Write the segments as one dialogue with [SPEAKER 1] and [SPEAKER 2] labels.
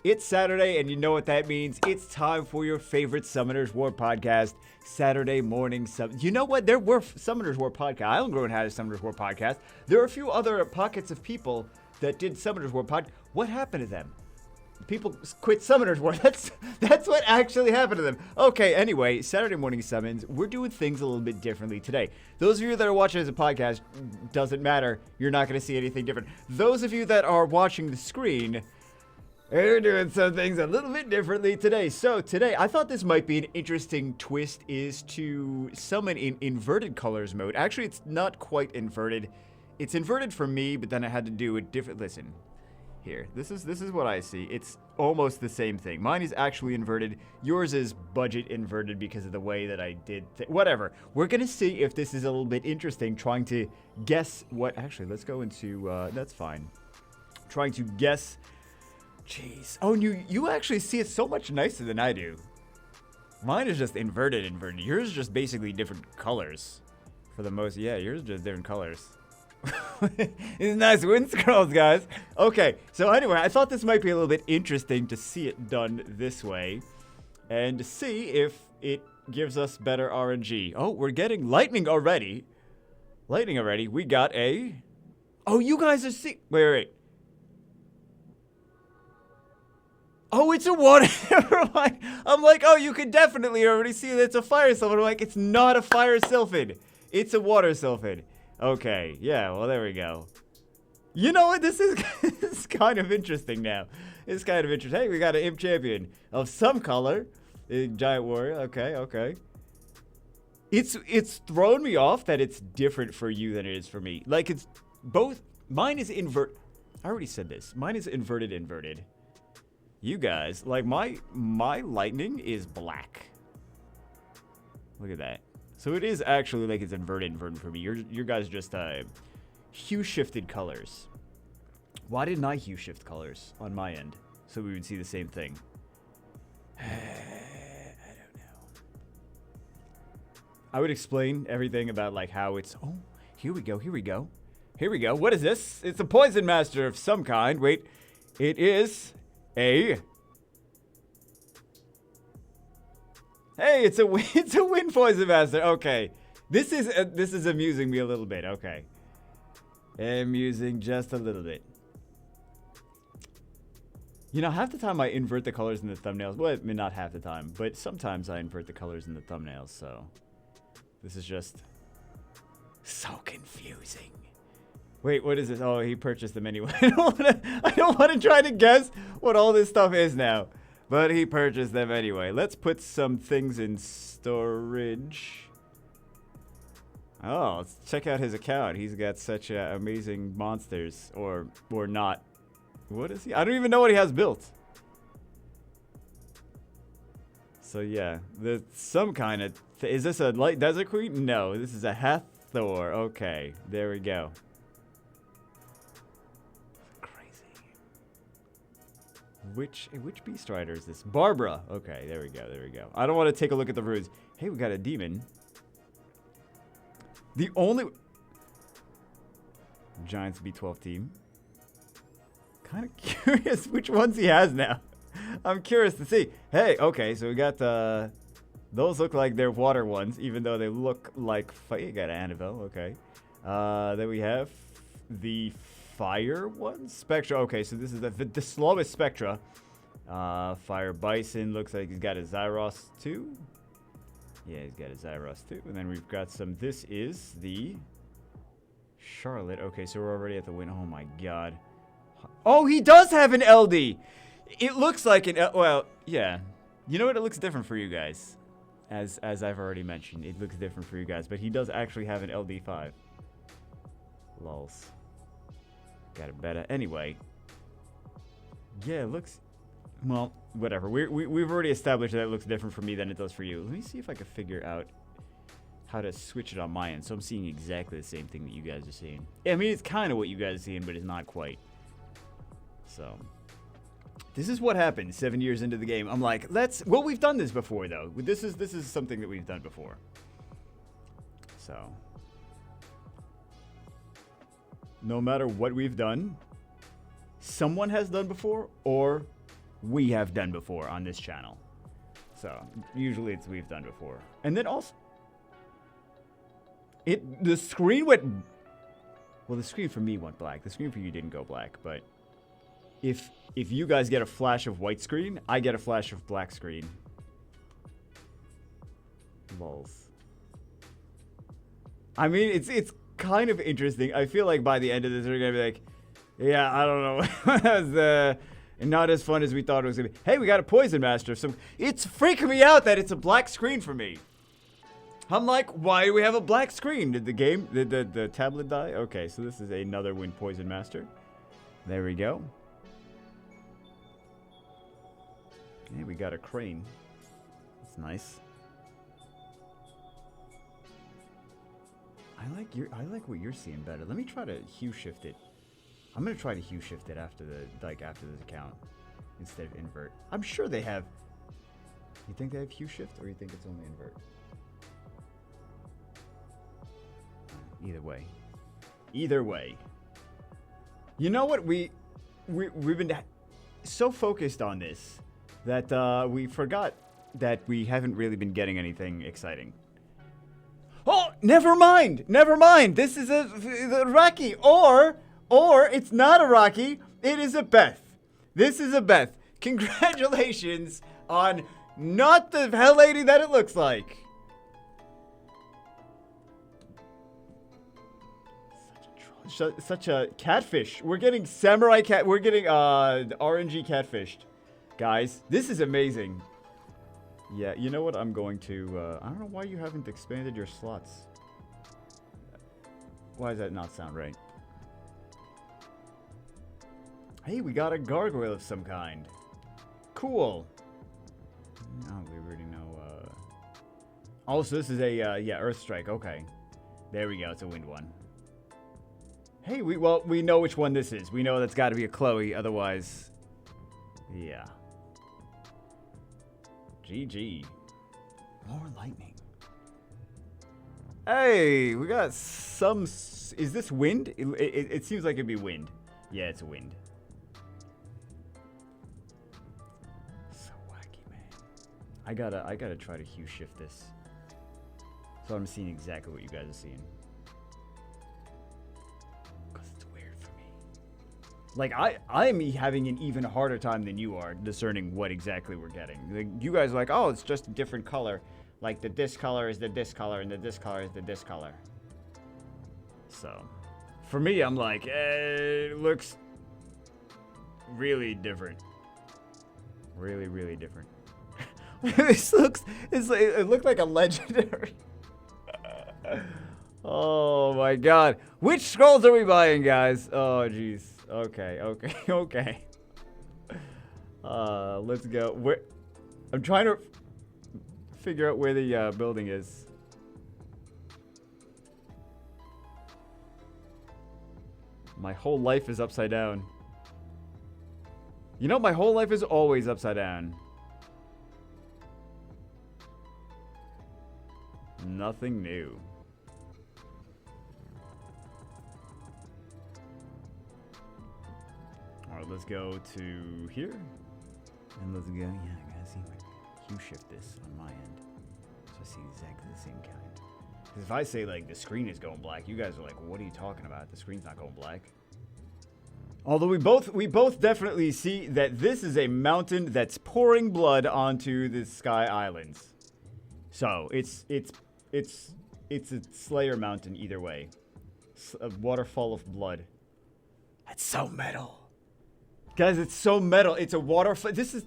[SPEAKER 1] It's Saturday, and you know what that means. It's time for your favorite Summoners War podcast, Saturday morning. You know what? There were Summoners War podcast. Island Grown had a Summoners War podcast. There are a few other pockets of people that did Summoners War podcast. What happened to them? People quit Summoners War. That's what actually happened to them. Okay, anyway, Saturday morning summons. We're doing things a little bit differently today. Those of you that are watching as a podcast, doesn't matter. You're not going to see anything different. Those of you that are watching the screen, we're doing some things a little bit differently today. So today, I thought this might be an interesting twist, is to summon in inverted colors mode. Actually, it's not quite inverted. It's inverted for me, but then I had to do a different. Listen, here. This is what I see. It's almost the same thing. Mine is actually inverted. Yours is budget inverted because of the way that I did. Whatever. We're gonna see if this is a little bit interesting. Trying to guess what. Actually, let's go into. That's fine. Trying to guess. Jeez. Oh, you actually see it so much nicer than I do. Mine is just inverted. Yours is just basically different colors. For the most, yeah, yours is just different colors. These nice wind scrolls, guys. Okay, so anyway, I thought this might be a little bit interesting to see it done this way. And to see if it gives us better RNG. Oh, we're getting lightning already. We got a... Oh, you guys are see... Wait. Oh, it's a water. Never mind. I'm like, oh, you could definitely already see that it's a fire sylphid. I'm like, it's not a fire sylphid. It's a water sylphid. Okay, yeah, well, there we go. You know what? This is kind of interesting now. It's kind of interesting. Hey, we got an imp champion of some color. A giant warrior. Okay. It's thrown me off that it's different for you than it is for me. Like, it's both. Mine is invert. I already said this. Mine is inverted. You guys, like, my lightning is black. Look at that. So it is actually like it's inverted for me. Your guys just hue shifted colors. Why didn't I hue shift colors on my end so we would see the same thing? I don't know. I would explain everything about like how it's. Oh, here we go. What is this? It's a poison master of some kind. Wait, it is a. Hey, it's a wind poison master. Okay, this is amusing me a little bit. Okay, amusing just a little bit. You know, half the time I invert the colors in the thumbnails. Well, I mean, not half the time, but sometimes I invert the colors in the thumbnails. So this is just so confusing. Wait, what is this? Oh, he purchased them anyway. I don't want to try to guess what all this stuff is now. But he purchased them anyway. Let's put some things in storage. Oh, let's check out his account. He's got such amazing monsters. Or not. What is he? I don't even know what he has built. So yeah, there's some kind of... Is this a light desert queen? No, this is a Hathor. Okay, there we go. Which beast rider is this? Barbara. Okay, there we go. I don't want to take a look at the runes. Hey, we got a demon. The only... Giants B12 team. Kind of curious which ones he has now. I'm curious to see. Hey, okay, so we got the... Those look like they're water ones, even though they look like... You got Annabelle, okay. Then we have the... Fire one? Spectra. Okay, so this is the slowest Spectra. Fire Bison. Looks like he's got a Zyros too. Yeah, he's got a Zyros too. And then we've got some. This is the Charlotte. Okay, so we're already at the win. Oh my god. Oh, he does have an LD. It looks like an... Well, yeah. You know what? It looks different for you guys. As I've already mentioned. It looks different for you guys. But he does actually have an LD5. Lols. Got it better. Anyway. Yeah, it looks... Well, whatever. We've already established that it looks different for me than it does for you. Let me see if I can figure out how to switch it on my end. So I'm seeing exactly the same thing that you guys are seeing. I mean, it's kind of what you guys are seeing, but it's not quite. So... This is what happens 7 years into the game. I'm like, let's... Well, we've done this before, though. This is something that we've done before. So... No matter what we've done, someone has done before, or we have done before on this channel. So usually it's we've done before. And then also, the screen went, well, the screen for me went black. The screen for you didn't go black, but if you guys get a flash of white screen, I get a flash of black screen. Lols. I mean, it's kind of interesting. I feel like by the end of this, we're gonna be like, yeah, I don't know. That was not as fun as we thought it was gonna be. Hey, we got a poison master. So it's freaking me out that it's a black screen for me. I'm like, why do we have a black screen? Did the tablet die? Okay, so this is another wind poison master. There we go. Hey, we got a crane. That's nice. I like what you're seeing better. Let me try to hue shift it. I'm gonna try to hue shift it after the account instead of invert. I'm sure they have. You think they have hue shift, or you think it's only invert? Either way. You know what? We've been so focused on this that we forgot that we haven't really been getting anything exciting. Oh, never mind. This is a Rocky, or it's not a Rocky. It is a Beth. This is a Beth. Congratulations on not the hell lady that it looks like. Such a catfish. We're getting samurai cat. We're getting RNG catfished, guys. This is amazing. Yeah, you know what? I'm going to. I don't know why you haven't expanded your slots. Why does that not sound right? Hey, we got a gargoyle of some kind. Cool. Oh, we already know. Oh, so this is a yeah, Earth Strike. Okay, there we go. It's a wind one. Hey, we know which one this is. We know that's got to be a Chloe, otherwise, yeah. GG. More lightning. Hey, we got some. Is this wind? It seems like it'd be wind. Yeah, it's a wind. So wacky, man. I gotta try to hue shift this, so I'm seeing exactly what you guys are seeing. Like, I'm having an even harder time than you are discerning what exactly we're getting. Like, you guys are like, oh, it's just a different color. Like, this color is this color, and this color is this color. So, for me, I'm like, it looks really different. Really, really different. This looks, it looked like a legendary. Oh, my God. Which scrolls are we buying, guys? Oh, jeez. Okay. Let's go. I'm trying to figure out where the building is. My whole life is upside down. You know, my whole life is always upside down. Nothing new. Alright, let's go to here. And let's go, yeah, I gotta see if I can hue shift this on my end. So I see exactly the same kind. Because if I say, like, the screen is going black, you guys are like, what are you talking about? The screen's not going black. Although we both definitely see that this is a mountain that's pouring blood onto the Sky Islands. So, it's a Slayer mountain either way. A waterfall of blood. That's so metal. Guys, it's so metal. It's a waterfall. This is...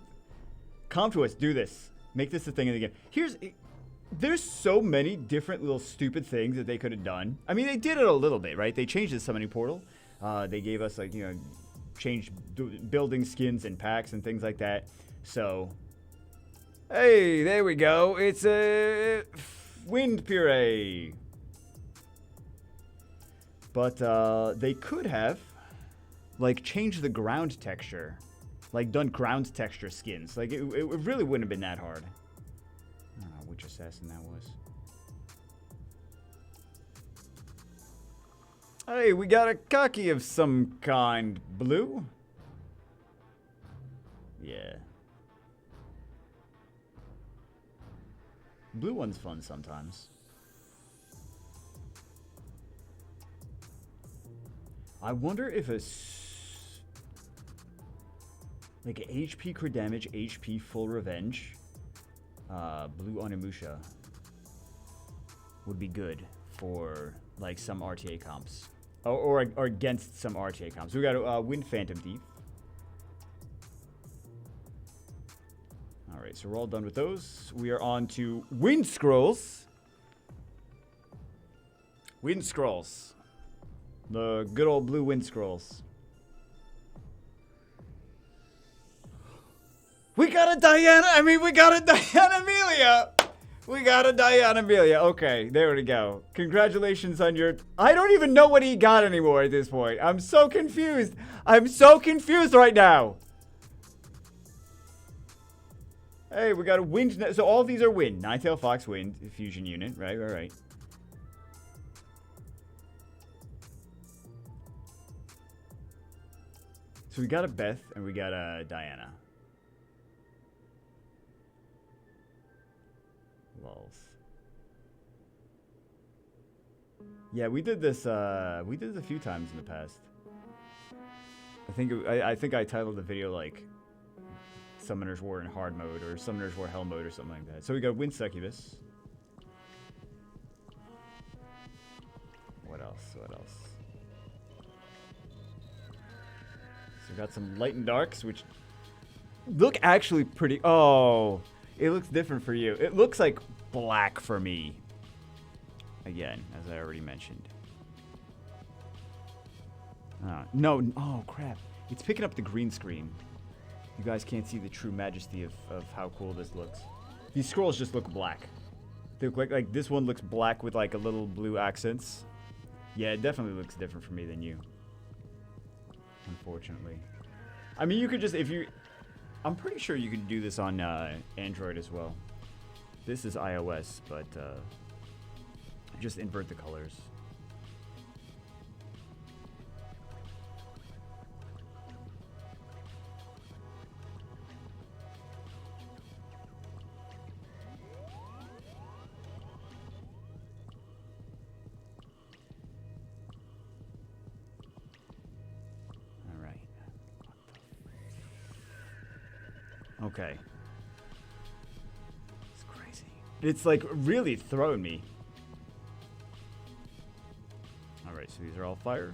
[SPEAKER 1] Come to us. Do this. Make this a thing in the game. There's so many different little stupid things that they could have done. I mean, they did it a little bit, right? They changed the summoning portal. They gave us, like, you know, changed building skins and packs and things like that. So... Hey, there we go. It's a... wind puree. But, they could have... like, change the ground texture. Like, done ground texture skins. Like, it really wouldn't have been that hard. I don't know which assassin that was. Hey, we got a cocky of some kind. Blue? Yeah. Blue one's fun sometimes. I wonder if like HP crit damage, HP full revenge, blue Onimusha would be good for like some RTA comps, or against some RTA comps. We got a Wind Phantom Thief. All right, so we're all done with those. We are on to Wind Scrolls. Wind Scrolls. The good old blue Wind Scrolls. We got a Diana. We got a Diana Amelia. We got a Diana Amelia. Okay, there we go. Congratulations on your... I don't even know what he got anymore at this point. I'm so confused. I'm so confused right now. Hey, we got a wind... So all of these are wind. Ninetail Fox wind fusion unit. Right. So we got a Beth and we got a Diana. Lols. Yeah, we did this a few times in the past. I think I titled the video like Summoners War in hard mode or Summoners War hell mode or something like that. So we got Wind Succubus. What else? So we got some Light and Darks, which look actually pretty... Oh, it looks different for you. It looks like black for me. Again, as I already mentioned. No. Oh, crap. It's picking up the green screen. You guys can't see the true majesty of how cool this looks. These scrolls just look black. They look like this one looks black with like a little blue accents. Yeah, it definitely looks different for me than you. Unfortunately. I mean, you could just, I'm pretty sure you could do this on Android as well. This is iOS, but just invert the colors. Okay. It's crazy. It's like really throwing me. Alright, so these are all fire.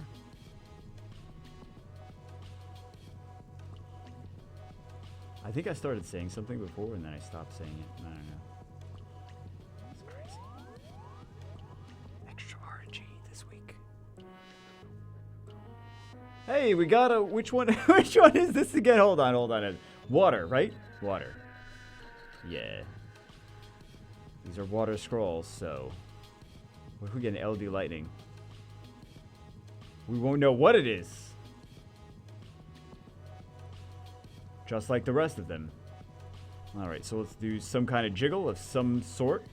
[SPEAKER 1] I think I started saying something before and then I stopped saying it. I don't know. It's crazy. Extra RNG this week. Hey, we got a... Which one is this again? Hold on. Water, right? Water. Yeah. These are water scrolls, so... What if we get an LD lightning? We won't know what it is. Just like the rest of them. Alright, so let's do some kind of jiggle of some sort.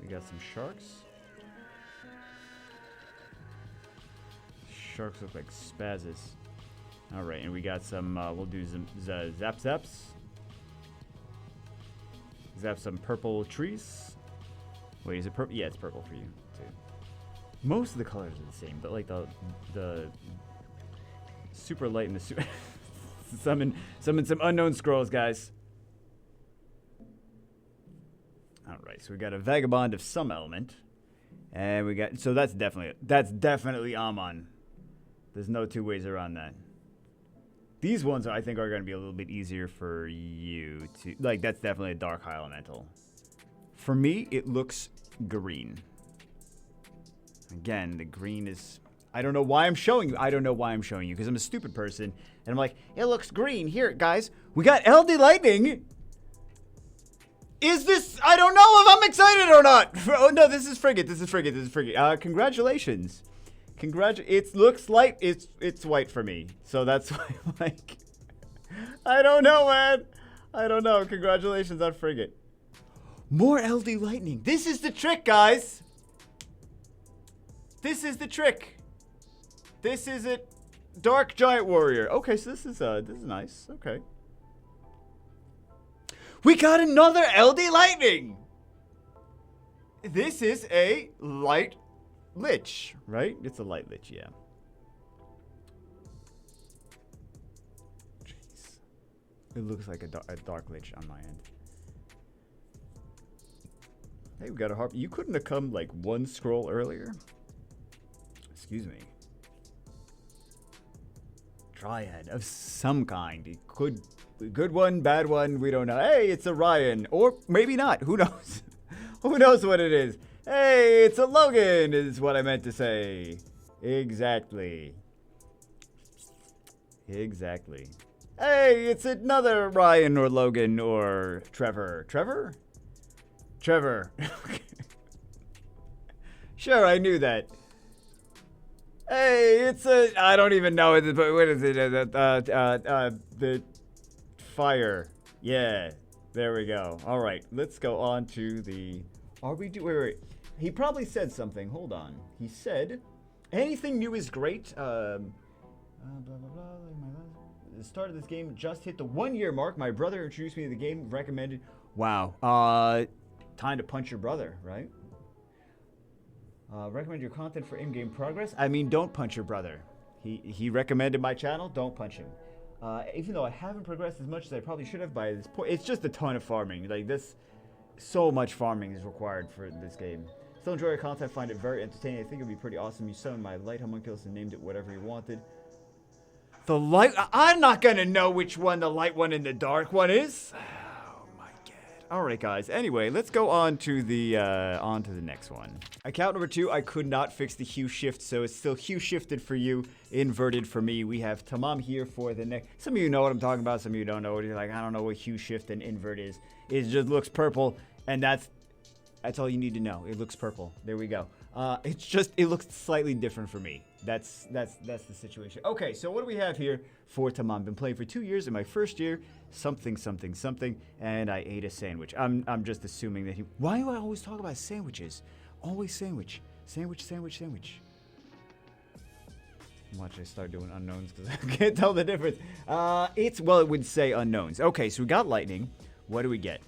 [SPEAKER 1] We got some sharks. Sharks look like spazzes. Alright, and we got some, we'll do some zaps. Zap some purple trees. Wait, is it purple? Yeah, it's purple for you, too. Most of the colors are the same, but like the super light and the super... summon some unknown scrolls, guys. Alright, so we got a Vagabond of some element. And we got... So that's definitely Amon. There's no two ways around that. These ones, I think, are going to be a little bit easier for you to... Like, that's definitely a Dark High Elemental. For me, it looks green. Again, the green is... I don't know why I'm showing you. Because I'm a stupid person. And I'm like, it looks green. Here, guys. We got LD Lightning. Is this... I don't know if I'm excited or not. Oh, no, this is Frigate. Congratulations. It looks like it's white for me. So that's why I'm like... I don't know, man. I don't know. Congratulations on Frigate. More LD Lightning. This is the trick, guys. This is the trick. This is it. Dark Giant Warrior. Okay, so this is nice. Okay. We got another LD Lightning. This is a light lich, right? It's a light lich, yeah. Jeez. It looks like a dark lich on my end. Hey, we got a harp. You couldn't have come like one scroll earlier? Excuse me. Dryad of some kind. It could be good one, bad one, we don't know. Hey, it's a Ryan. Or maybe not. Who knows? Who knows what it is? Hey, it's a Logan is what I meant to say. Exactly. Exactly. Hey, it's another Ryan or Logan or Trevor. Trevor? Trevor. Sure, I knew that. Hey, it's a... I don't even know it, but what is it? The fire. Yeah, there we go. All right, let's go on to the... Are we do... Wait. He probably said something. Hold on. He said, anything new is great. Blah, blah, blah. The start of this game just hit the 1 year mark. My brother introduced me to the game, recommended... Wow. Time to punch your brother, right? Recommend your content for in-game progress. I mean, don't punch your brother. He recommended my channel. Don't punch him. Even though I haven't progressed as much as I probably should have by this point, it's just a ton of farming. Like this, so much farming is required for this game. Still enjoy your content. Find it very entertaining. I think it'd be pretty awesome. You summoned my light homunculus and named it whatever you wanted. The light. I'm not gonna know which one the light one and the dark one is. Alright guys, anyway, let's go on to the next one. Account number 2, I could not fix the hue shift, so it's still hue shifted for you, inverted for me. We have Tamam here for the next. Some of you know what I'm talking about, some of you don't know what you're like, I don't know what hue shift and invert is. It just looks purple, and that's all you need to know. It looks purple. There we go. It looks slightly different for me. That's the situation. Okay, so what do we have here for Tamam? Been playing for 2 years. In my first year, something, and I ate a sandwich. I'm just assuming that he. Why do I always talk about sandwiches? Always sandwich. Watch I start doing unknowns because I can't tell the difference. It would say unknowns. Okay, so we got lightning. What do we get?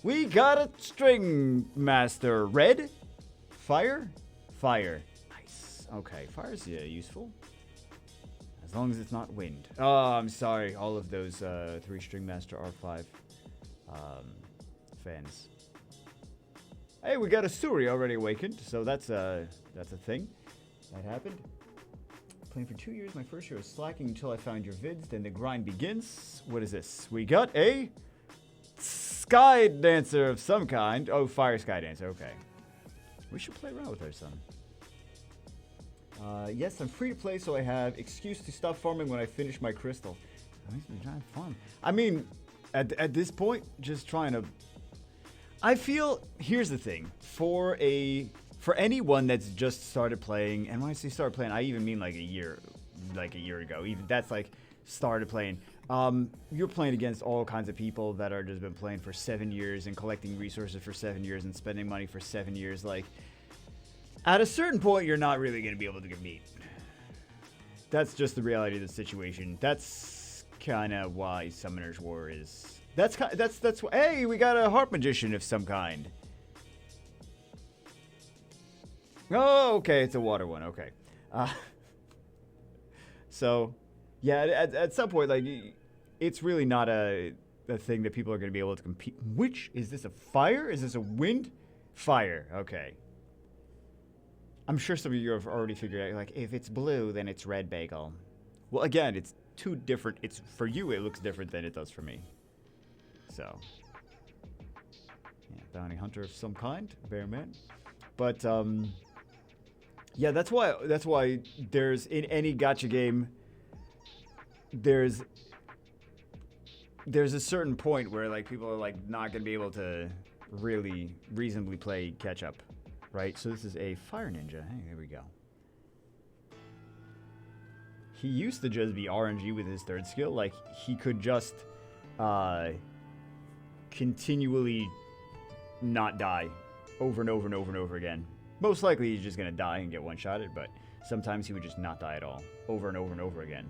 [SPEAKER 1] We got a string master. Red? Fire? Nice. Okay, fire's useful. As long as it's not wind. Oh, I'm sorry. All of those 3-string master R5 fans. Hey, we got a Suri already awakened, so that's a thing. That happened. Playing for 2 years. My first year was slacking until I found your vids. Then the grind begins. What is this? We got a Sky Dancer of some kind. Oh, Fire Sky Dancer. Okay. We should play around with her, son. Yes, I'm free to play, so I have excuse to stop farming when I finish my crystal. I mean, at this point, just trying to... I feel... Here's the thing. For anyone that's just started playing, and when I say started playing, I even mean like a year ago. Even that's like started playing. You're playing against all kinds of people that are just been playing for 7 years and collecting resources for 7 years and spending money for 7 years. Like, at a certain point, you're not really going to be able to compete. That's just the reality of the situation. That's kind of why Summoner's War is. That's hey, we got a Harp Magician of some kind. Oh, okay, it's a water one. Okay. So, yeah, at some point, like, it's really not a thing that people are going to be able to compete. Which is this a fire? Is this a wind? Fire. Okay. I'm sure some of you have already figured out, like, if it's blue, then it's red bagel. Well, again, it's two different. It's for you, it looks different than it does for me. So, yeah, bounty hunter of some kind, bear man. But yeah, that's why there's in any gacha game. There's a certain point where like people are like not gonna be able to really reasonably play catch up, right? So this is a fire ninja. Hey, here we go. He used to just be RNG with his third skill. Like he could just continually not die over and over and over and over again. Most likely he's just going to die and get one-shotted, but sometimes he would just not die at all, over and over and over again.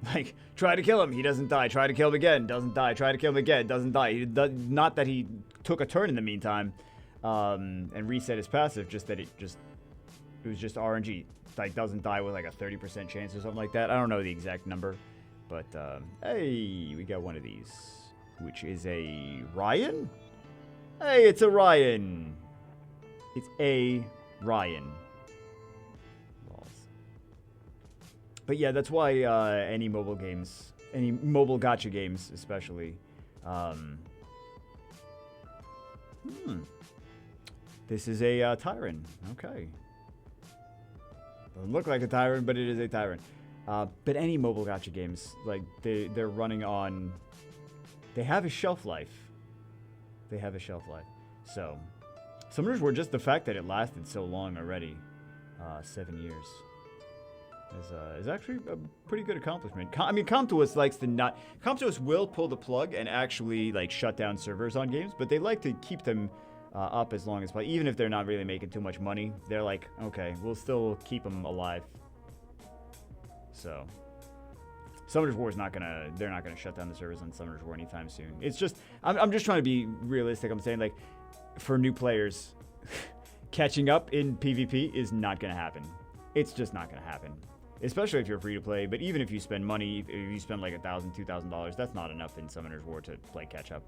[SPEAKER 1] Like, try to kill him, he doesn't die. Try to kill him again, doesn't die. Try to kill him again, doesn't die. Not that he took a turn in the meantime and reset his passive, just that it was just RNG. Like, doesn't die with like a 30% chance or something like that. I don't know the exact number, but hey, we got one of these, which is a Ryan. Hey, it's a Ryan. It's a Ryan. But yeah, that's why any mobile games, any mobile gacha games especially, this is a Tyran. Okay. Doesn't look like a Tyran, but it is a Tyran. But any mobile gacha games, like they're running on, they have a shelf life. They have a shelf life. So, Summoners War, just the fact that it lasted so long already, 7 years, is actually a pretty good accomplishment. I mean, Comtuous likes to not, Comtuous will pull the plug and actually like shut down servers on games, but they like to keep them up as long as possible. Even if they're not really making too much money, they're like, okay, we'll still keep them alive. So, Summoners War is they're not gonna shut down the servers on Summoners War anytime soon. It's just, I'm just trying to be realistic. I'm saying, like, for new players, catching up in PvP is not gonna happen. It's just not gonna happen. Especially if you're free to play, but even if you spend money, if you spend like $1,000, $2,000, that's not enough in Summoners War to play catch up.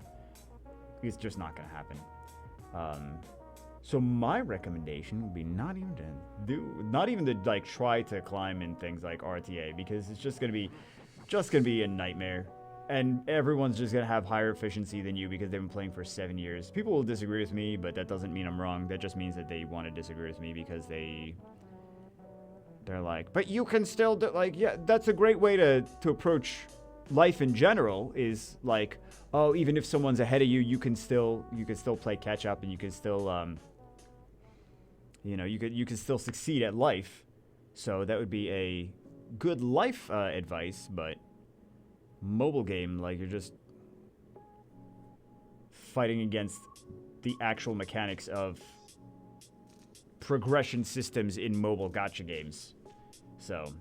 [SPEAKER 1] It's just not gonna happen. So my recommendation would be not even to like try to climb in things like RTA, because it's just gonna be a nightmare, and everyone's just gonna have higher efficiency than you because they've been playing for 7 years. People will disagree with me, but that doesn't mean I'm wrong. That just means that they want to disagree with me because they're like, but you can still do, like, yeah, that's a great way to approach life in general, is like, oh, even if someone's ahead of you, you can still play catch up, and you can still you can still succeed at life. So that would be a good life advice, but mobile game, like, you're just fighting against the actual mechanics of progression systems in mobile gacha games. So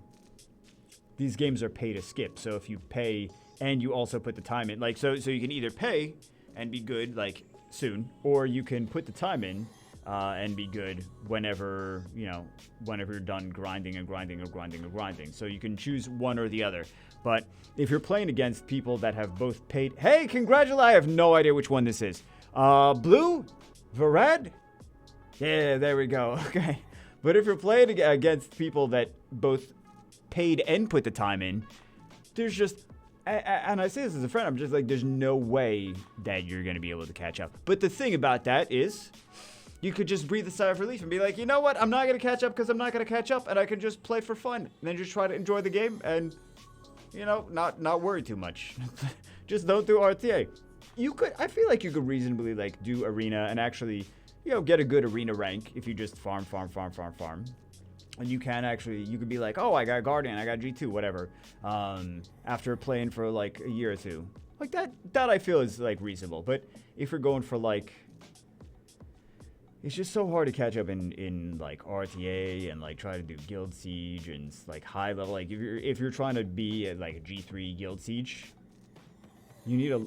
[SPEAKER 1] these games are pay to skip. So if you pay and you also put the time in, like, so you can either pay and be good like soon, or you can put the time in and be good whenever you're done grinding. So you can choose one or the other. But if you're playing against people that have both paid, hey, congratulations! I have no idea which one this is. Blue, Varad. Yeah, there we go. Okay. But if you're playing against people that both paid and put the time in, there's just, and I say this as a friend, I'm just like, there's no way that you're going to be able to catch up. But the thing about that is, you could just breathe a sigh of relief and be like, you know what, I'm not going to catch up because I'm not going to catch up, and I can just play for fun, and then just try to enjoy the game, and, not worry too much. Just don't do RTA. I feel like you could reasonably, like, do arena and actually, get a good arena rank if you just farm. And you could be like, oh, I got Guardian, I got G2, whatever, after playing for like a year or two. Like that I feel is like reasonable. But if you're going for like, it's just so hard to catch up in like RTA and like try to do Guild Siege and like high level. Like if you're trying to be at like a G3 Guild Siege, you need a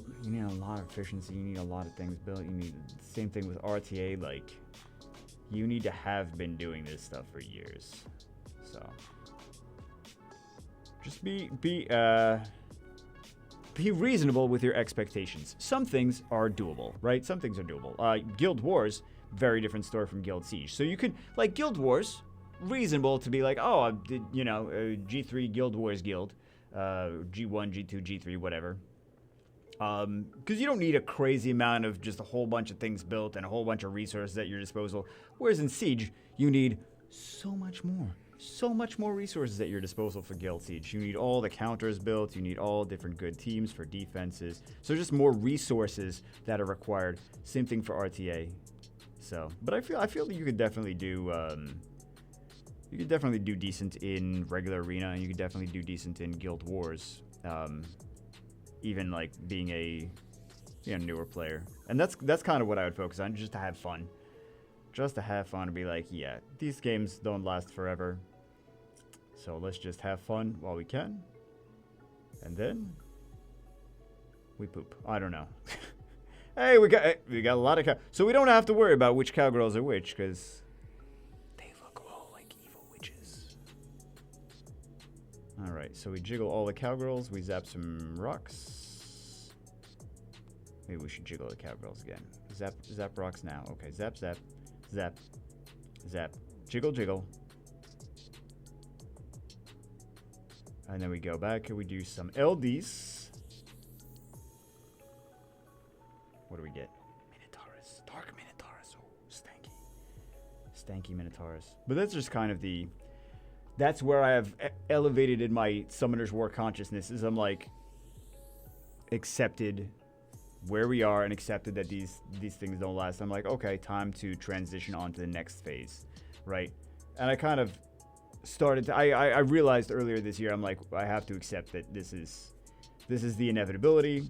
[SPEAKER 1] lot of efficiency. You need a lot of things built. You need the same thing with RTA. Like, you need to have been doing this stuff for years. So just be reasonable with your expectations. Some things are doable, right? Some things are doable. Guild Wars, very different story from Guild Siege. So you can, like, Guild Wars, reasonable to be like, oh, G3 Guild Wars guild, G1, G2, G3, whatever. Because you don't need a crazy amount of just a whole bunch of things built and a whole bunch of resources at your disposal. Whereas in Siege, you need so much more resources at your disposal for Guild Siege. You need all the counters built. You need all different good teams for defenses. So just more resources that are required. Same thing for RTA. So, but I feel that you could definitely do. You could definitely do decent in regular arena, and you could definitely do decent in Guild Wars. Even like being a newer player, and that's kind of what I would focus on, just to have fun, just to have fun and be like, yeah, these games don't last forever. So let's just have fun while we can. And then we poop. I don't know. Hey, we got a lot of cow. So we don't have to worry about which cowgirls are which, because they look all like evil witches. All right, so we jiggle all the cowgirls. We zap some rocks. Maybe we should jiggle the cowgirls again. Zap rocks now. Okay, zap, zap, zap, zap. Jiggle, jiggle. And then we go back and we do some LDs. What do we get? Minotaurus. Dark Minotaurus. Oh, stanky. Stanky Minotaurus. But that's just kind of the... That's where I have elevated in my Summoner's War consciousness, is I'm like... accepted where we are and accepted that these things don't last. I'm like, okay, time to transition on to the next phase. Right? And I kind of started to... I realized earlier this year, I'm like, I have to accept that this is the inevitability.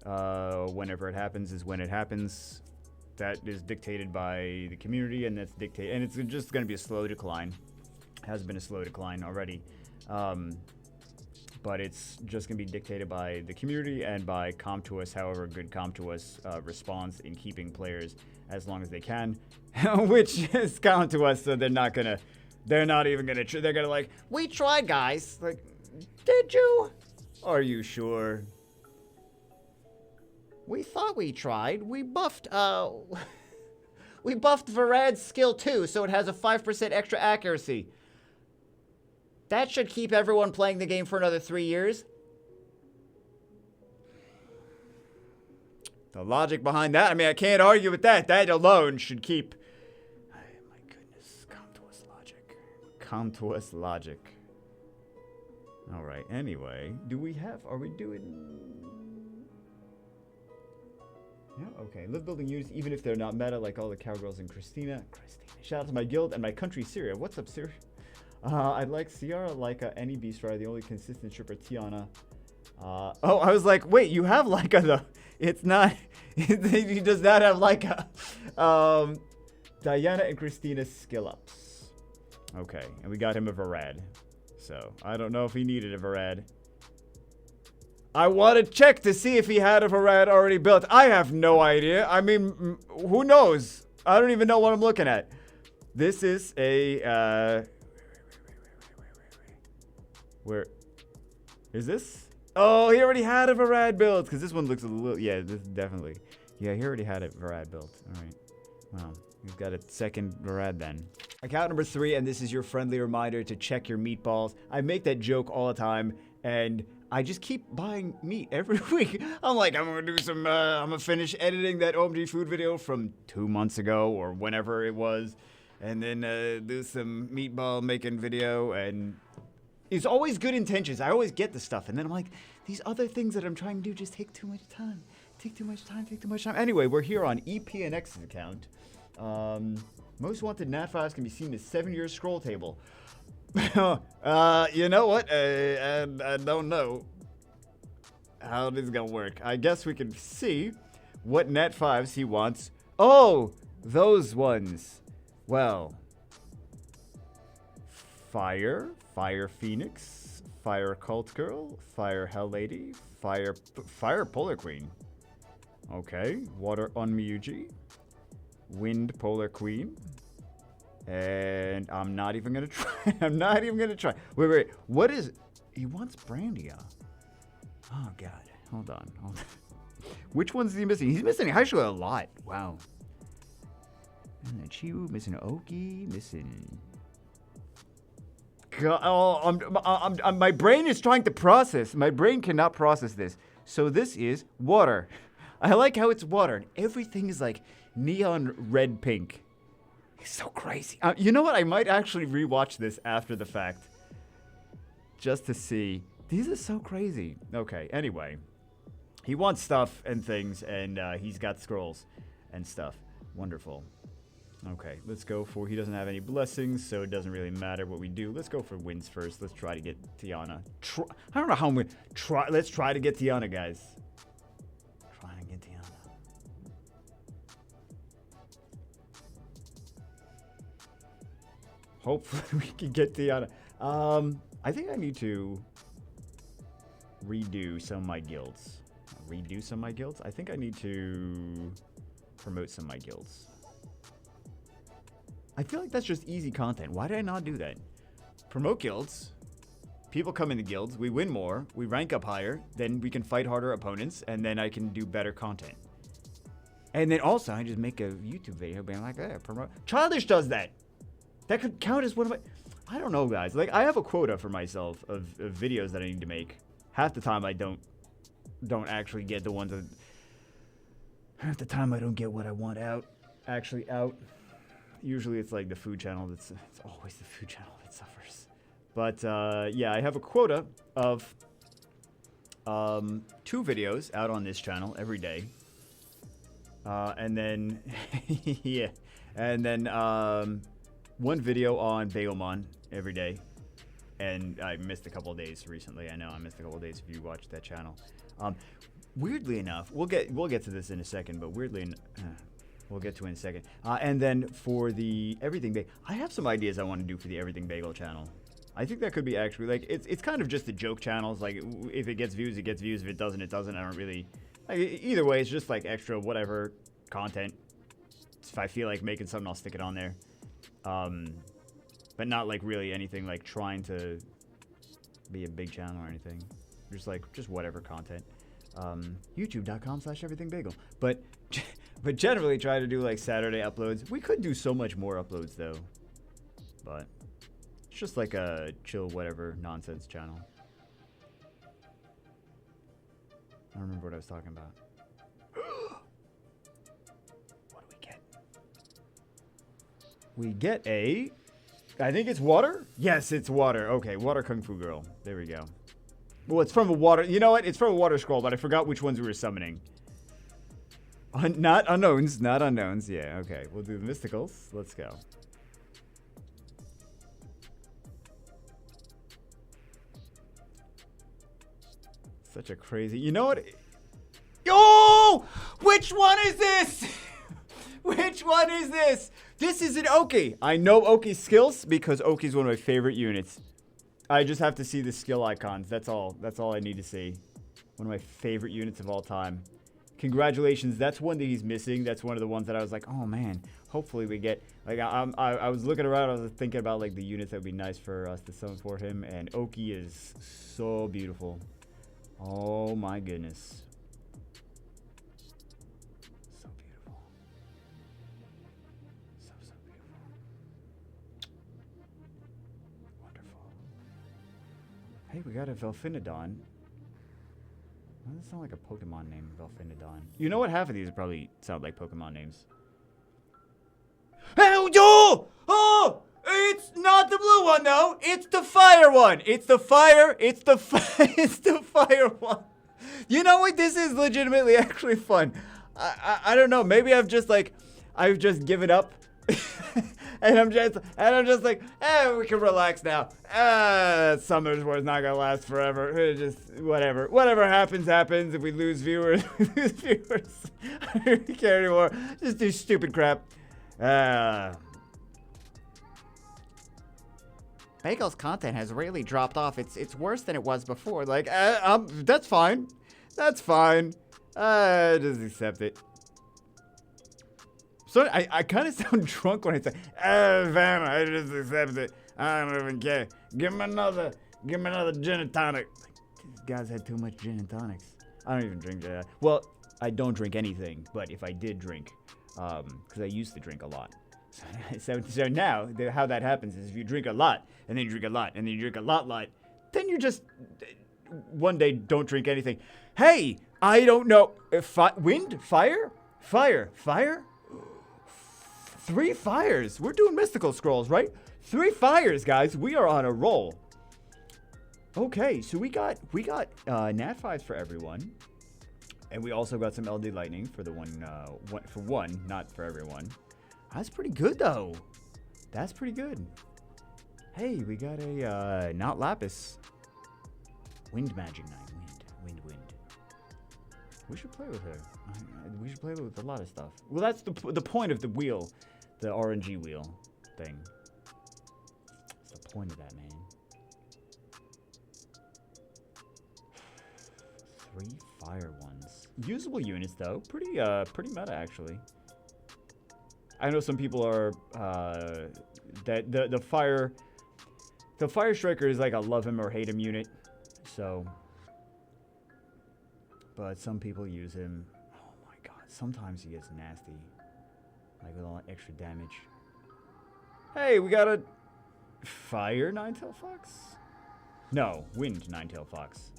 [SPEAKER 1] Whenever it happens is when it happens. That is dictated by the community, and that's dictated, and it's just going to be a slow decline. Has been a slow decline already, but it's just going to be dictated by the community and by ComToUs, however good ComToUs responds in keeping players as long as they can, which is ComToUs, so they're not even gonna, they're gonna like, we tried, guys. Like, did you? Are you sure? We thought we tried. We buffed Varad's skill too, so it has a 5% extra accuracy. That should keep everyone playing the game for another 3 years. The logic behind that, I mean, I can't argue with that. That alone should keep... Oh, my goodness. ComToUs logic. ComToUs logic. Alright, anyway. Are we doing... Yeah, okay. Live building units, even if they're not meta, like all the cowgirls in Christina. Shout out to my guild and my country, Syria. What's up, Syria? I'd like Ciara, Laika, any Beast Rider. The only consistent shipper, Tiana. Oh, I was like, wait, you have Laika, though. It's not... he does not have Laika. Diana and Christina's skill ups. Okay, and we got him a Varad. So, I don't know if he needed a Varad. I want to check to see if he had a Varad already built. I have no idea. I mean, who knows? I don't even know what I'm looking at. This is a, where is this? Oh, he already had a Varad built, because this one looks a little, yeah, this definitely. Yeah, he already had a Varad built. All right. Wow. He's got a second Varad then. Account number 3, and this is your friendly reminder to check your meatballs. I make that joke all the time, and I just keep buying meat every week. I'm like, I'm going to do some, I'm going to finish editing that OMG food video from 2 months ago or whenever it was. And then do some meatball making video. And it's always good intentions. I always get the stuff. And then I'm like, these other things that I'm trying to do just take too much time. Take too much time. Anyway, we're here on EPNX's account. Most wanted Nat files can be seen as 7-year scroll table. You know what? I don't know how this is gonna work. I guess we can see what Nat 5s he wants. Oh, those ones. Well, Fire Phoenix, Fire Cult Girl, Fire Hell Lady, Fire Polar Queen. Okay, Water Onmyuji, Wind Polar Queen. And I'm not even gonna try. Wait. What is... He wants Brandia. Oh, God. Hold on. Which ones is he missing? He's missing actually a lot. Wow. And Chiwu, missing Oki, missing... God, oh, my brain is trying to process. My brain cannot process this. So this is water. I like how it's water. And everything is like neon red pink. It's so crazy. You know what? I might actually rewatch this after the fact. Just to see. These are so crazy. Okay, anyway. He wants stuff and things, and he's got scrolls and stuff. Wonderful. Okay, let's go for... He doesn't have any blessings, so it doesn't really matter what we do. Let's go for wins first. Let's try to get Tiana. I don't know how I'm going to try. Let's try to get Tiana, guys. Trying to get Tiana. Hopefully we can get the I think I need to redo some of my guilds. I think I need to promote some of my guilds. I feel like that's just easy content. Why did I not do that? Promote guilds. People come in the guilds. We win more. We rank up higher. Then we can fight harder opponents. And then I can do better content. And then also, I just make a YouTube video being like, hey, promote. Childish does that. That could count as one of my... I don't know, guys. Like, I have a quota for myself of videos that I need to make. Half the time, I don't actually get the ones that... Half the time, I don't get what I want actually out. Usually, it's like the food channel it's always the food channel that suffers. But, yeah, I have a quota of 2 videos out on this channel every day. And then, yeah. And then, 1 video on Baomon every day. And I missed a couple of days recently. I know I missed a couple of days if you watched that channel. Weirdly enough, we'll get to this in a second, but we'll get to it in a second. And then for the Everything Bagel, I have some ideas I want to do for the Everything Bagel channel. I think that could be actually, like, it's kind of just a joke channel. It's like, if it gets views, it gets views. If it doesn't, it doesn't. I don't really, like, either way, it's just like extra whatever content. If I feel like making something, I'll stick it on there. But not like really anything like trying to be a big channel or anything. Just whatever content. YouTube.com/everythingbagel. But generally try to do like Saturday uploads. We could do so much more uploads though. But it's just like a chill whatever nonsense channel. I don't remember what I was talking about. What do we get? We get a... I think it's water? Yes, it's water. Okay, water kung fu girl. There we go. Well, it's from a water... You know what? It's from a water scroll, but I forgot which ones we were summoning. Not unknowns. Not unknowns. Yeah, okay. We'll do the mysticals. Let's go. Such a crazy... You know what? Oh! Which one is this? Which one is this? This is an Oki. I know Oki's skills because Oki's one of my favorite units. I just have to see the skill icons. That's all. That's all I need to see. One of my favorite units of all time. Congratulations. That's one that he's missing. That's one of the ones that I was like, oh man, hopefully we get. Like I was looking around. I was thinking about like the units that would be nice for us to summon for him. And Oki is so beautiful. Oh my goodness. Hey, we got a Velfinodon. Doesn't that sound like a Pokemon name, Velfinodon? You know what? Half of these probably sound like Pokemon names. Oh, yo! Oh! It's not the blue one, though. It's the fire one. It's the fire. It's the fire one. You know what? This is legitimately actually fun. I don't know. Maybe I've just given up. And I'm just like, we can relax now. Summer's War's not gonna last forever. Just whatever happens. If we lose viewers, we lose viewers. I don't really care anymore. Just do stupid crap. Bagel's content has really dropped off. It's worse than it was before. Like, that's fine. That's fine. Just accept it. So I kind of sound drunk when I say, fam, I just accept it. I don't even care. Give him another gin and tonic. These guys had too much gin and tonics. I don't even drink that. Well, I don't drink anything, but if I did drink, because I used to drink a lot. So now, how that happens is if you drink a lot, and then you drink a lot, and then you drink a lot, then you just, one day, don't drink anything. Hey, I don't know. Wind? Fire? Fire? 3 fires. We're doing mystical scrolls, right? 3 fires, guys. We are on a roll. Okay, so we got Nat 5s for everyone. And we also got some LD Lightning for the one, not for everyone. That's pretty good, though. That's pretty good. Hey, we got a not Lapis. Wind Magic Knight. Wind. We should play with her. We should play with a lot of stuff. Well, that's the point of the wheel. The RNG wheel thing. point of that, man? 3 fire ones. Usable units, though. Pretty meta, actually. I know some people are, that the fire striker is like a love him or hate him unit, so. But some people use him. Oh my god, sometimes he gets nasty. Like with all that extra damage. Hey, we got a fire nine-tailed fox? No, wind nine-tailed fox.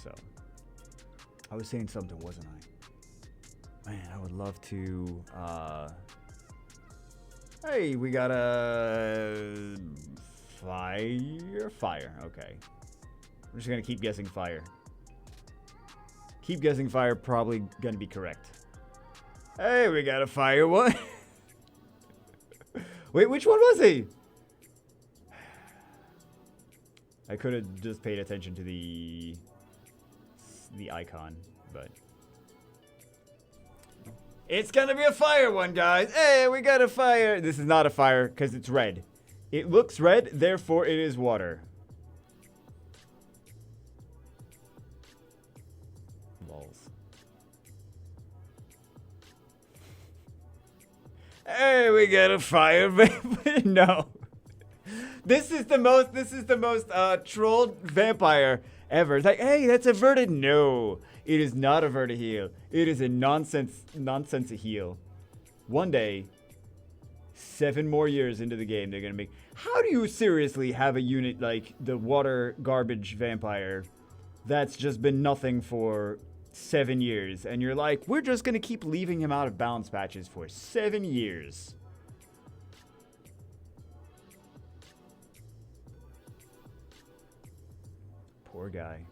[SPEAKER 1] So, I was saying something, wasn't I? Man, I would love to, hey, we got a fire, okay. I'm just gonna keep guessing fire. Keep guessing fire, probably gonna be correct. Hey, we got a fire one. Wait, which one was he? I could have just paid attention to the icon, but it's gonna be a fire one, guys. Hey, we got a fire. This is not a fire because it's red. It looks red, therefore it is water. Lols. Hey, we got a fire, baby. No. This is the most trolled vampire ever. It's like, hey, that's a Verta. No, it is not a Verta heal. It is a nonsense heal. One day, 7 more years into the game, they're gonna make. How do you seriously have a unit like the water garbage vampire that's just been nothing for 7 years, and you're like, we're just gonna keep leaving him out of balance patches for 7 years? Poor guy.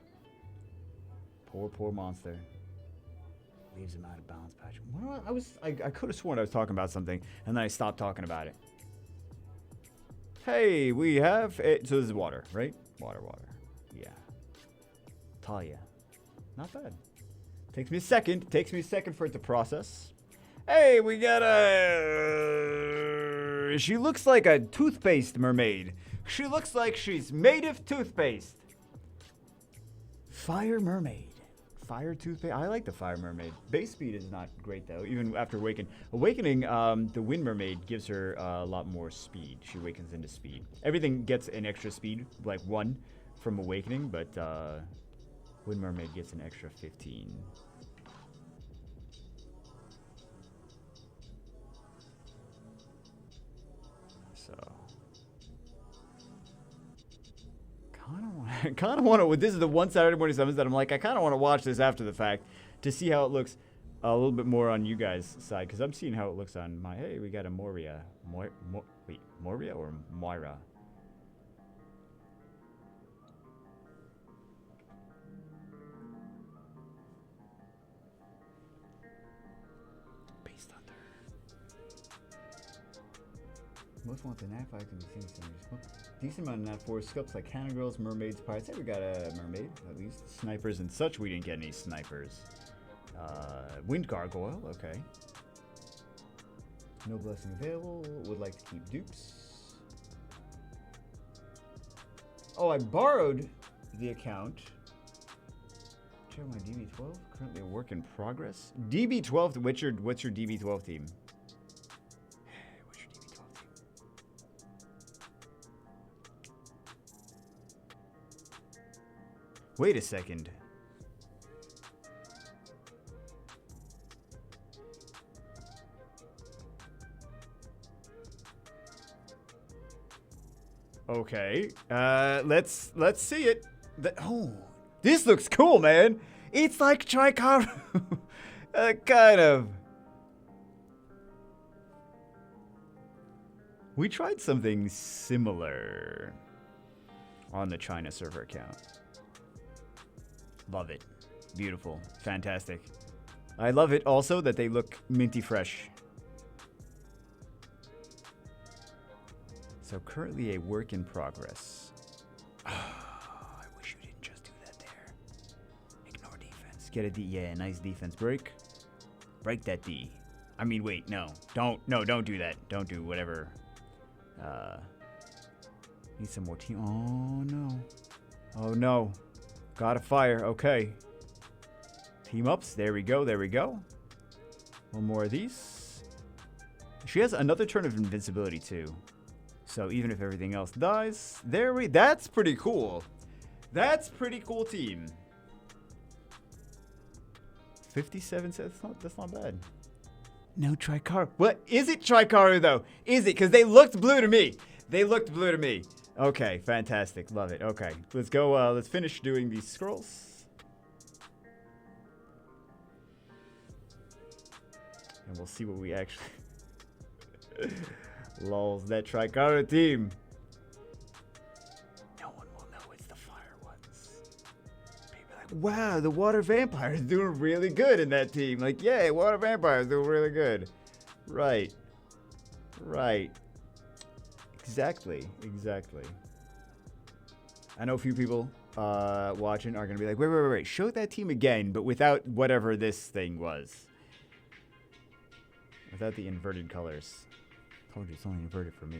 [SPEAKER 1] Poor monster. Leaves him out of balance patch. I could have sworn I was talking about something, and then I stopped talking about it. Hey, we have it. So this is water, right? Water. Yeah. Talia. Not bad. Takes me a second for it to process. Hey, we got a. She looks like a toothpaste mermaid. She looks like she's made of toothpaste. Fire mermaid. Fire toothpaste. I like the fire mermaid. Base speed is not great though, even after awakening. The wind mermaid gives her a lot more speed. She awakens into speed. Everything gets an extra speed, like 1 from awakening, but wind mermaid gets an extra 15. So kind of want to. This is the one Saturday morning summons that I'm like, I kind of want to watch this after the fact to see how it looks a little bit more on you guys' side, because I'm seeing how it looks on my. Hey, we got a Moria. Wait, Moria or Moira? Beast Hunter. Most want the knack can be seen some decent amount of nat force sculpts like cannon girls, mermaids, pirates. Hey, we got a mermaid, at least. Snipers and such, we didn't get any snipers. Wind gargoyle, okay. No blessing available. Would like to keep dupes. Oh, I borrowed the account. Check my DB12. Currently a work in progress. DB12. What's your DB12 team? Wait a second. Okay. Let's see it. Oh, this looks cool, man. It's like Tricaro. Kind of. We tried something similar on the China server account. Love it. Beautiful. Fantastic. I love it also that they look minty fresh. So currently a work in progress. Oh, I wish you didn't just do that there. Ignore defense. Get a D. Yeah, nice defense break. Break that D. I mean, wait, no. Don't do that. Don't do whatever. Need some more team. Oh, no. Oh, no. Got a fire. Okay. Team ups. There we go. There we go. One more of these. She has another turn of invincibility, too. So even if everything else dies, that's pretty cool. That's pretty cool team. 57 cents. That's not bad. No Tricaru. What? Is it Tricaru, though? Is it? Because they looked blue to me. They looked blue to me. Okay, fantastic. Love it. Okay, let's go. Let's finish doing these scrolls. And we'll see what we actually... Lols, that Tricaru team. No one will know it's the fire ones. People are like, wow, the water vampire is doing really good in that team. Like, yeah, water vampire is doing really good. Right. Right. Exactly. Exactly. I know a few people watching are going to be like, wait. Show that team again, but without whatever this thing was. Without the inverted colors. Told you it's only inverted for me,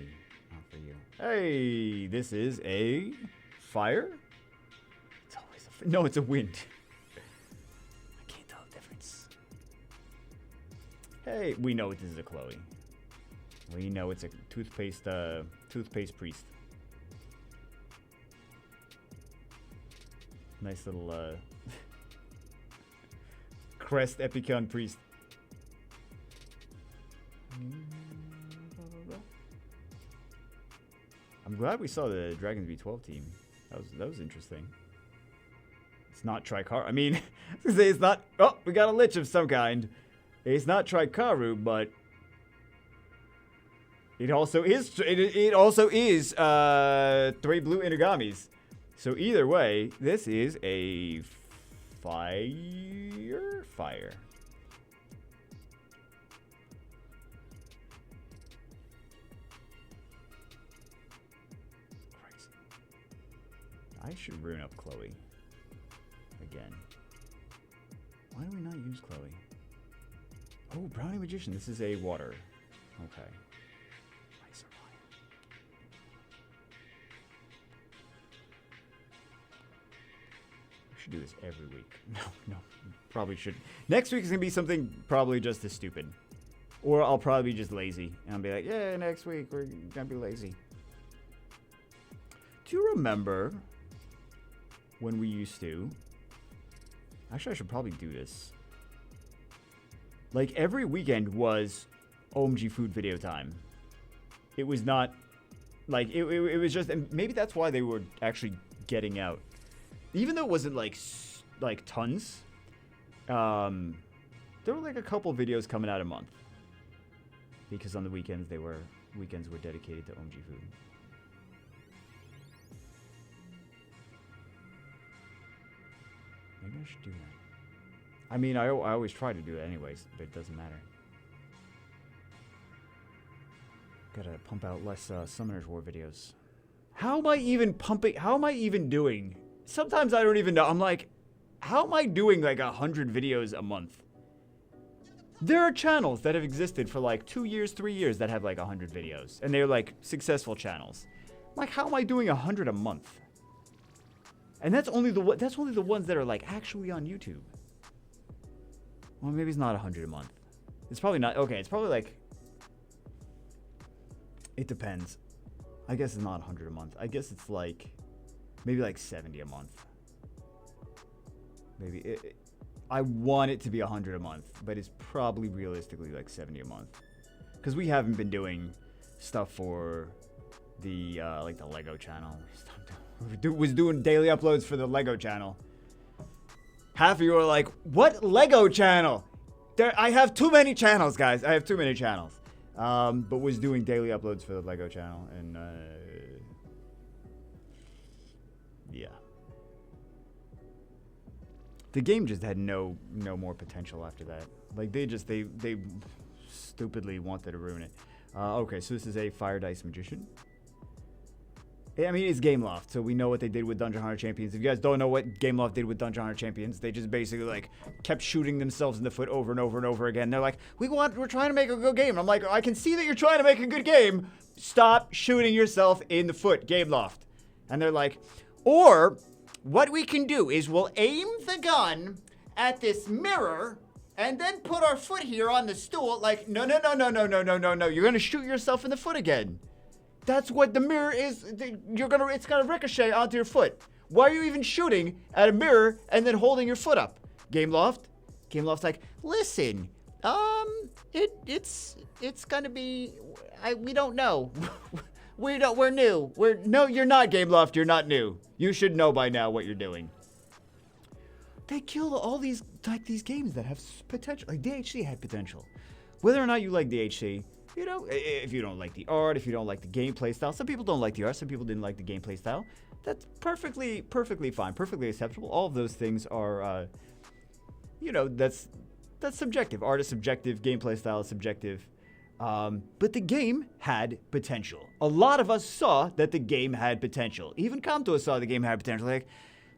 [SPEAKER 1] not for you. Hey, this is a fire? It's always a no, it's a wind. I can't tell the difference. Hey, we know this is a Chloe. We know it's a toothpaste priest. Nice little crest Epicon priest. I'm glad we saw the Dragons B12 team. That was interesting. It's not Tricaru. I mean, it's not. Oh, we got a Lich of some kind. It's not Tricaru, but it also is. It also is 3 blue Inagamis. So either way, this is a fire. I should ruin up Chloe. Again. Why do we not use Chloe? Oh, Brownie Magician. This is a water. Okay. We should do this every week. No. Probably should. Next week is going to be something probably just as stupid. Or I'll probably be just lazy. And I'll be like, yeah, next week we're going to be lazy. Do you remember... when we used to... Actually, I should probably do this. Like, every weekend was OMG food video time. It was not... Like, it was just... And maybe that's why they were actually getting out. Even though it wasn't, like tons. There were, like, a couple videos coming out a month. Because on the weekends, weekends were dedicated to OMG food. Maybe I should do that. I mean, I always try to do it anyways, but it doesn't matter. Gotta pump out less Summoners War videos. How am I even pumping? How am I even doing? Sometimes I don't even know. I'm like, how am I doing like 100 videos a month? There are channels that have existed for like 2 years, 3 years that have like 100 videos. And they're like successful channels. Like, how am I doing 100 a month? And that's only the ones that are like actually on YouTube. Well, maybe it's not 100 a month. It's probably not. Okay, it's probably like... It depends. I guess it's not 100 a month. I guess it's like... Maybe like 70 a month. Maybe. I want it to be 100 a month, but it's probably realistically like 70 a month. Because we haven't been doing stuff for the like the Lego channel. Was doing daily uploads for the Lego channel. Half of you are like, what Lego channel? I have too many channels, guys. I have too many channels. But was doing daily uploads for the Lego channel. And, yeah. The game just had no more potential after that. Like, they stupidly wanted to ruin it. Okay, so this is a Fire Dice Magician. I mean, it's Gameloft, so we know what they did with Dungeon Hunter Champions. If you guys don't know what Gameloft did with Dungeon Hunter Champions, they just basically like kept shooting themselves in the foot over and over and over again. They're like, we're trying to make a good game. And I'm like, I can see that you're trying to make a good game. Stop shooting yourself in the foot, Gameloft. And they're like, or what we can do is we'll aim the gun at this mirror and then put our foot here on the stool. Like, no. You're gonna shoot yourself in the foot again. That's what the mirror is. It's gonna ricochet onto your foot. Why are you even shooting at a mirror and then holding your foot up? Gameloft's like, listen, it's gonna be, we don't know. We're new. No, you're not, Gameloft. You're not new. You should know by now what you're doing. They killed all these games that have potential. Like DHC had potential. Whether or not you like DHC, you know, if you don't like the art, if you don't like the gameplay style, some people don't like the art, some people didn't like the gameplay style. That's perfectly fine, perfectly acceptable. All of those things are, you know, that's subjective. Art is subjective, gameplay style is subjective. But the game had potential. A lot of us saw that the game had potential. Even Kamto saw the game had potential. Like,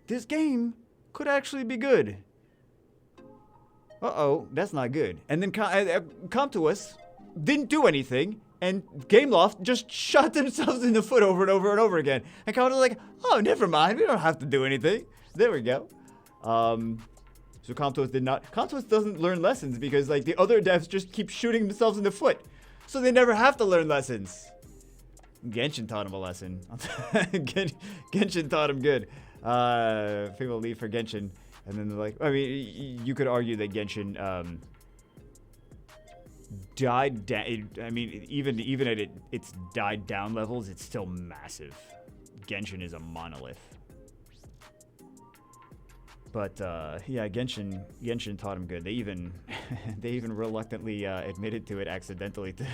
[SPEAKER 1] this game could actually be good. Uh-oh, that's not good. And then Kamto didn't do anything, and Gameloft just shot themselves in the foot over and over and over again. And Kamto was like, oh, never mind, we don't have to do anything. There we go. So Kamtos doesn't learn lessons because like the other devs just keep shooting themselves in the foot. So they never have to learn lessons. Genshin taught him a lesson. Genshin taught him good. People leave for Genshin. And then they're like, I mean, you could argue that Genshin died down. I mean, even at its died down levels, it's still massive. Genshin is a monolith. But yeah, Genshin taught him good. They even reluctantly admitted to it accidentally too.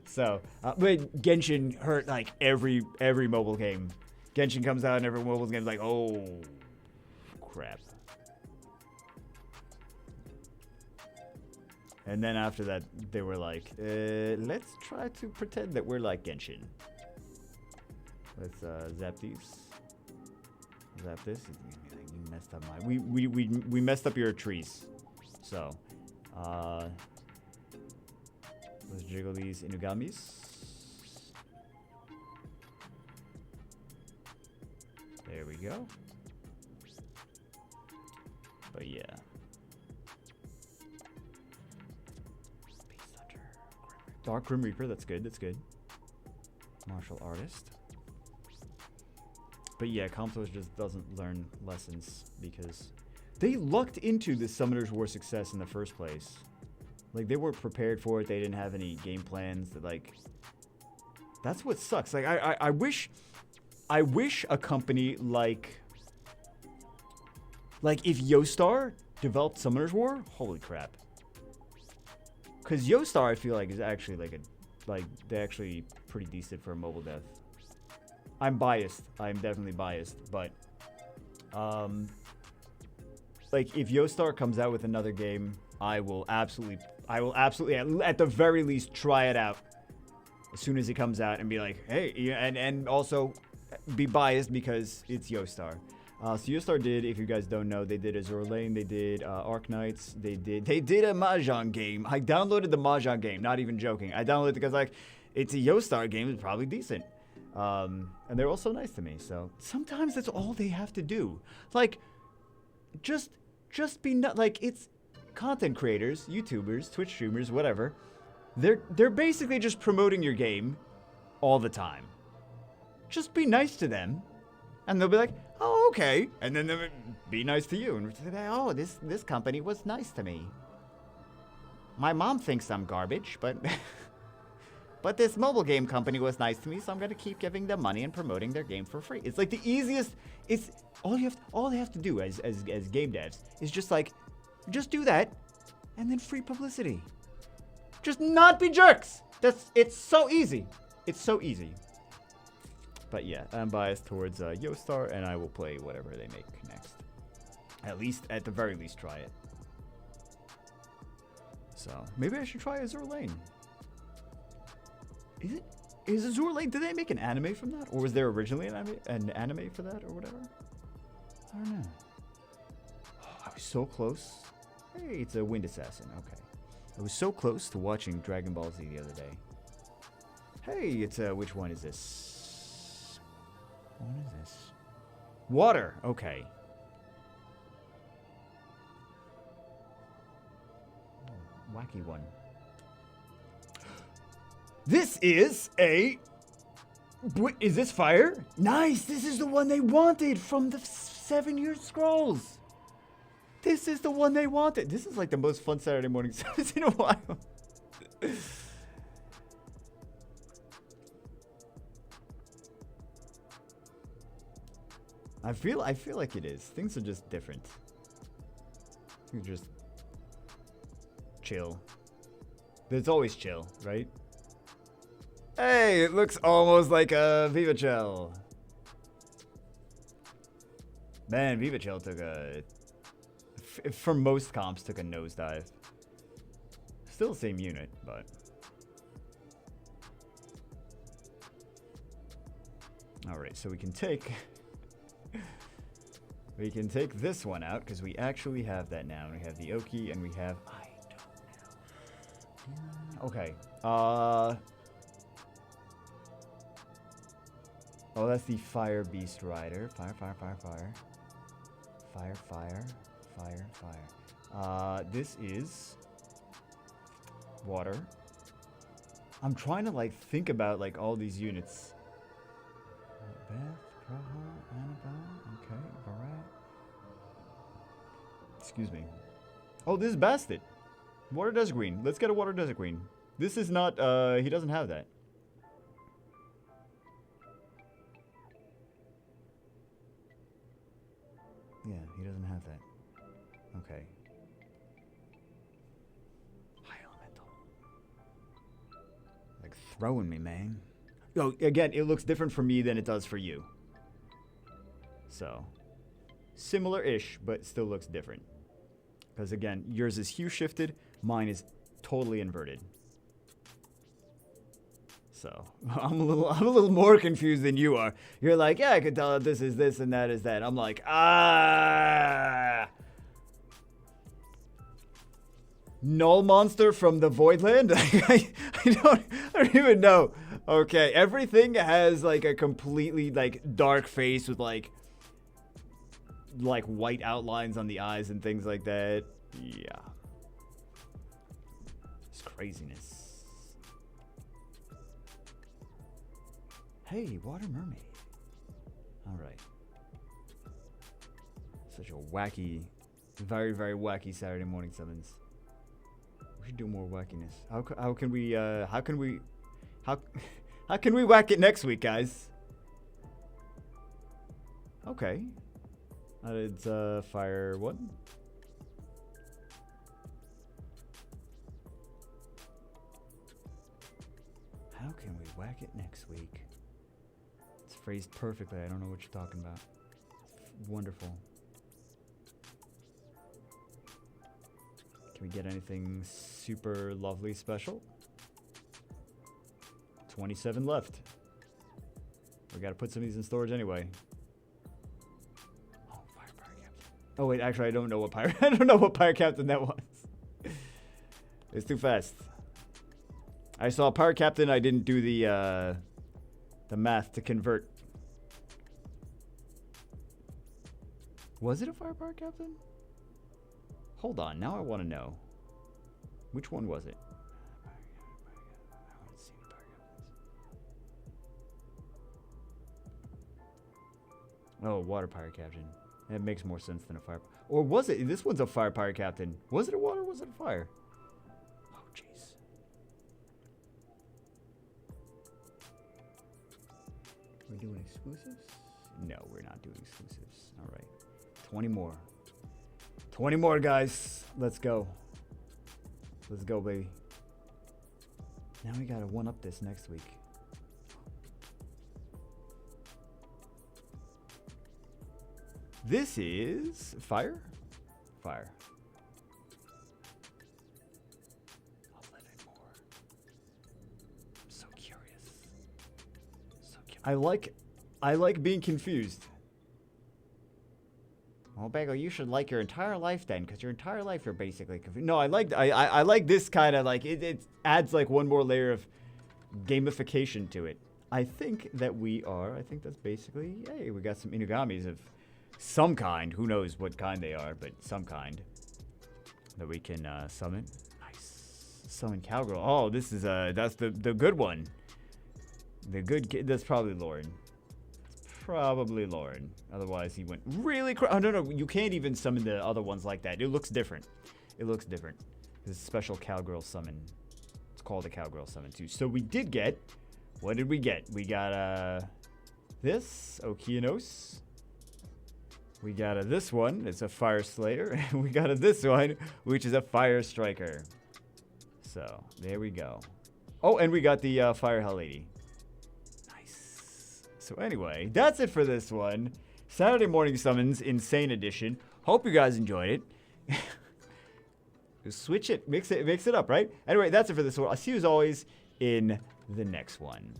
[SPEAKER 1] So, but Genshin hurt like every mobile game. Genshin comes out and every mobile game's like, oh crap. And then after that, they were like, let's try to pretend that we're like Genshin. Let's zap these. Zap this. You messed up my. We messed up your trees. So, let's jiggle these Inugamis. There we go. But yeah. Dark Grim Reaper, that's good, that's good. Martial artist. But yeah, Kamtos just doesn't learn lessons because they lucked into the Summoner's War success in the first place. Like, they weren't prepared for it, they didn't have any game plans, that like... That's what sucks. Like, I wish a company like if Yostar developed Summoner's War, holy crap. Because Yostar, I feel like, is actually they're actually pretty decent for a mobile dev. I'm biased. I'm definitely biased, but like if Yostar comes out with another game, I will absolutely at the very least try it out as soon as it comes out and be like, hey, and also be biased because it's Yostar. So Yostar did, if you guys don't know, they did Azure Lane, they did Arc Knights, they did a Mahjong game. I downloaded the Mahjong game, not even joking. I downloaded it because like it's a Yostar game, it's probably decent. And they're also nice to me. So sometimes that's all they have to do. Like, just be not like it's content creators, YouTubers, Twitch streamers, whatever. They're basically just promoting your game all the time. Just be nice to them, and they'll be like, oh, okay. And then they'll be nice to you. And say, oh, this company was nice to me. My mom thinks I'm garbage, but but this mobile game company was nice to me, so I'm gonna keep giving them money and promoting their game for free. It's like the easiest. It's all they have to do as game devs is just do that, and then free publicity. Just not be jerks. It's so easy. It's so easy. But yeah, I'm biased towards Yostar, and I will play whatever they make next. At the very least, try it. So maybe I should try Azure Lane. Is Azure Lake, did they make an anime from that? Or was there originally an anime for that or whatever? I don't know. Oh, I was so close. Hey, it's a Wind Assassin. Okay. I was so close to watching Dragon Ball Z the other day. Hey, it's which one is this? What is this? Water. Okay. Oh, wacky one. This is a... Is this fire? Nice! This is the one they wanted from the 7-year scrolls! This is the one they wanted! This is like the most fun Saturday morning service in a while. I feel like it is. Things are just different. Things are just... chill. It's always chill, right? Hey, it looks almost like a Vivachel. Man, Vivachel took a... for most comps, took a nosedive. Still the same unit, but... Alright, so we can take... we can take this one out, because we actually have that now. We have the Oki, and we have... I don't know. Okay, oh, that's the Fire Beast Rider. Fire. This is water. I'm trying to like think about like all these units. Beth, Praha, Annabelle. Okay, Barat. Excuse me. Oh, this is Bastet. Water Desert Queen. Let's get a Water Desert Queen. This is not, he doesn't have that. Yeah, he doesn't have that. Okay. High Elemental. Like throwing me, man. Oh, again, it looks different for me than it does for you. So, similar-ish, but still looks different. Because again, yours is hue shifted, mine is totally inverted. So, I'm a little more confused than you are. You're like, yeah, I can tell this is this and that is that. I'm like, ah. Null monster from the Voidland? I don't even know. Okay, everything has like a completely like dark face with like white outlines on the eyes and things like that. Yeah. It's craziness. Hey, Water Mermaid. Alright. Such a wacky, very, very wacky Saturday morning summons. We should do more wackiness. How can we whack it next week, guys? Okay. It's fire what? How can we whack it next week? It's phrased perfectly. I don't know what you're talking about. It's wonderful. Can we get anything super lovely special? 27 left. We gotta put some of these in storage anyway. Oh, fire captain. Oh wait, actually I don't know what fire captain that was. It's too fast. I saw Power Captain, I didn't do the math to convert. Was it a Fire Power Captain? Hold on, now I want to know. Which one was it? Oh, Water Pirate Captain. That makes more sense than a Fire... Or was it? This one's a Fire Pirate Captain. Was it a water or was it a fire? Oh, jeez. We're doing exclusives? No, we're not doing exclusives. All right. 20 more. 20 more, guys. Let's go. Let's go, baby. Now we gotta one-up this next week. This is fire? Fire. 11 more. I'm so curious. I like being confused. Well, Bagel, you should like your entire life then, because your entire life you're basically confused. No, I like this kind of like it adds like one more layer of gamification to it. I think that's basically, hey, we got some Inugamis of some kind. Who knows what kind they are, but some kind that we can summon. Nice. Summon Cowgirl. Oh, this is that's the good one. The good kid. That's probably Lauren. Probably Lauren. Otherwise, he went really oh, no. You can't even summon the other ones like that. It looks different. This is a special Cowgirl summon. It's called a Cowgirl summon, too. So we did get... What did we get? We got, this. Okeanos. We got this one. It's a Fire Slayer. We got this one, which is a Fire Striker. So, there we go. Oh, and we got the Fire Hell Lady. So anyway, that's it for this one. Saturday Morning Summons Insane Edition. Hope you guys enjoyed it. Switch it. Mix it up, right? Anyway, that's it for this one. I'll see you as always in the next one.